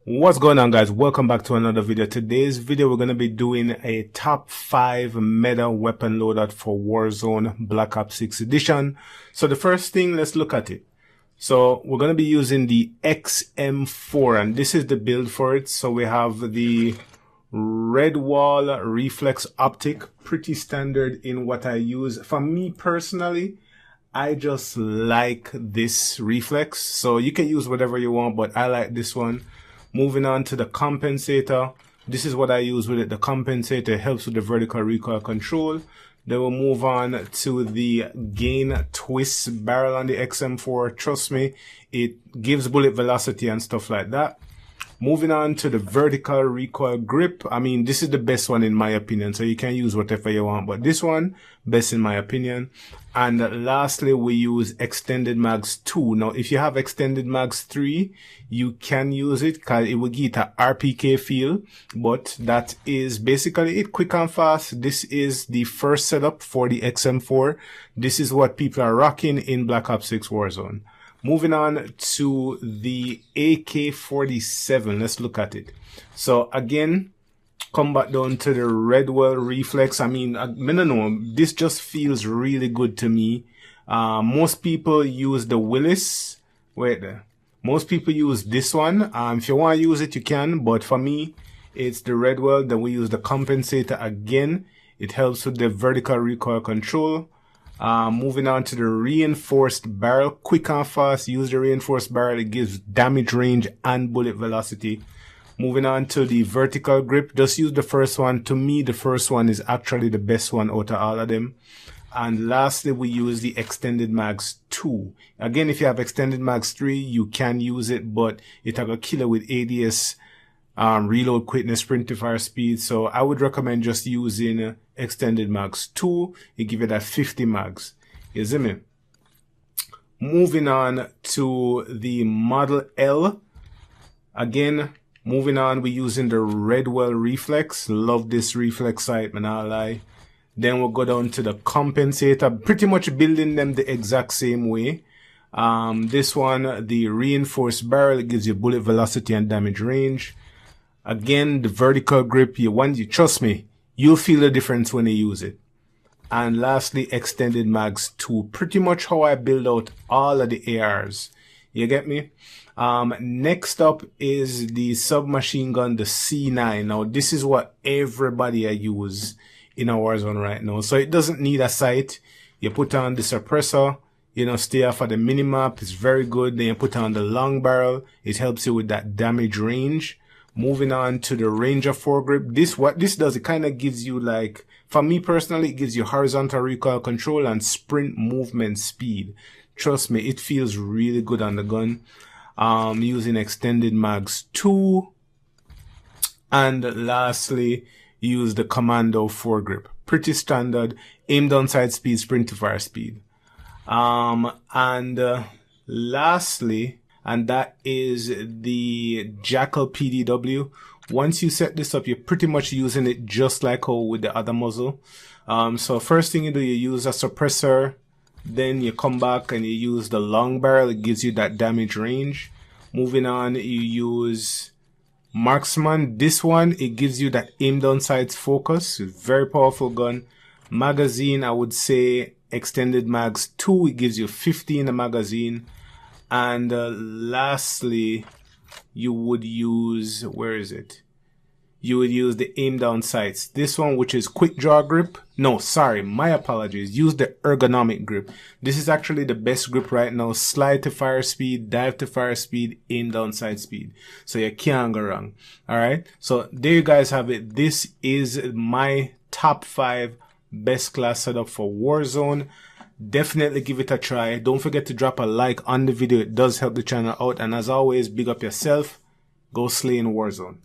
What's going on, guys? Welcome back to another video. Today's video we're going to be doing a top 5 meta weapon loadout for Warzone Black Ops 6 edition. So the first thing, let's look at it. So we're going to be using the XM4 and this is the build for it. So we have the red wall reflex optic, pretty standard in what I use. For me personally, I just like this reflex. So you can use whatever you want, but I like this one. Moving on to the compensator. This is what I use with it. The compensator helps with the vertical recoil control. Then we'll move on to the gain twist barrel on the XM4. Trust me, it gives bullet velocity and stuff like that. Moving on to the vertical recoil grip. I mean, this is the best one in my opinion. So you can use whatever you want, but this one, best in my opinion. And lastly, we use extended mags 2. Now, if you have extended mags 3, you can use it because it will give a RPK feel. But that is basically it, quick and fast. This is the first setup for the XM4. This is what people are rocking in Black Ops 6 Warzone. Moving on to the AK-47. Let's look at it. So again, come back down to the red wall reflex. I mean, I don't know, this just feels really good to me. Most people use the Willis. Wait there. Most people use this one. If you want to use it, you can. But for me, it's the red wall. Then we use the compensator again. It helps with the vertical recoil control. Moving on to the reinforced barrel, quick and fast. Use the reinforced barrel. It gives damage range and bullet velocity. Moving on to the vertical grip, just use the first one. To me, the first one is actually the best one out of all of them. And lastly, we use the extended mags 2. Again, if you have extended mags 3, you can use it, but it have a killer with ADS, reload quickness, sprint to fire speed. So I would recommend just using extended mags 2. You give it that 50 mags. You see me? Moving on to the Model L. Again, moving on, we're using the red wall reflex. Love this reflex sight, man, I'll lie. Then we'll go down to the compensator. Pretty much building them the exact same way. This one, the reinforced barrel, it gives you bullet velocity and damage range. Again, the vertical grip, trust me, you'll feel the difference when you use it. And lastly, extended mags 2. Pretty much how I build out all of the ARs. You get me? Next up is the submachine gun, the C9. Now, this is what everybody I use in a Warzone right now. So it doesn't need a sight. You put on the suppressor, stay off of the minimap. It's very good. Then you put on the long barrel. It helps you with that damage range. Moving on to the Ranger foregrip. What this does, it kind of gives you, like, for me personally, it gives you horizontal recoil control and sprint movement speed. Trust me, it feels really good on the gun. Using extended mags 2. And lastly, use the Commando foregrip. Pretty standard. Aim down sight speed, sprint to fire speed. Lastly, and that is the Jackal PDW. Once you set this up, you're pretty much using it just like how with the other muzzle. So first thing you do, you use a suppressor. Then you come back and you use the long barrel. It gives you that damage range. Moving on, you use Marksman. This one, it gives you that aim down sights focus. Very powerful gun. Magazine, I would say extended mags 2. It gives you 50 in the magazine. And lastly, you would use, where is it? You would use the aim down sights. This one, which is quick draw grip. No, sorry, my apologies. Use the ergonomic grip. This is actually the best grip right now. Slide to fire speed, dive to fire speed, aim down sight speed. So you can't go wrong. All right. So there you guys have it. This is my top 5 best class setup for Warzone. Definitely give it a try. Don't forget to drop a like on the video. It does help the channel out. And as always, big up yourself. Go slay in Warzone.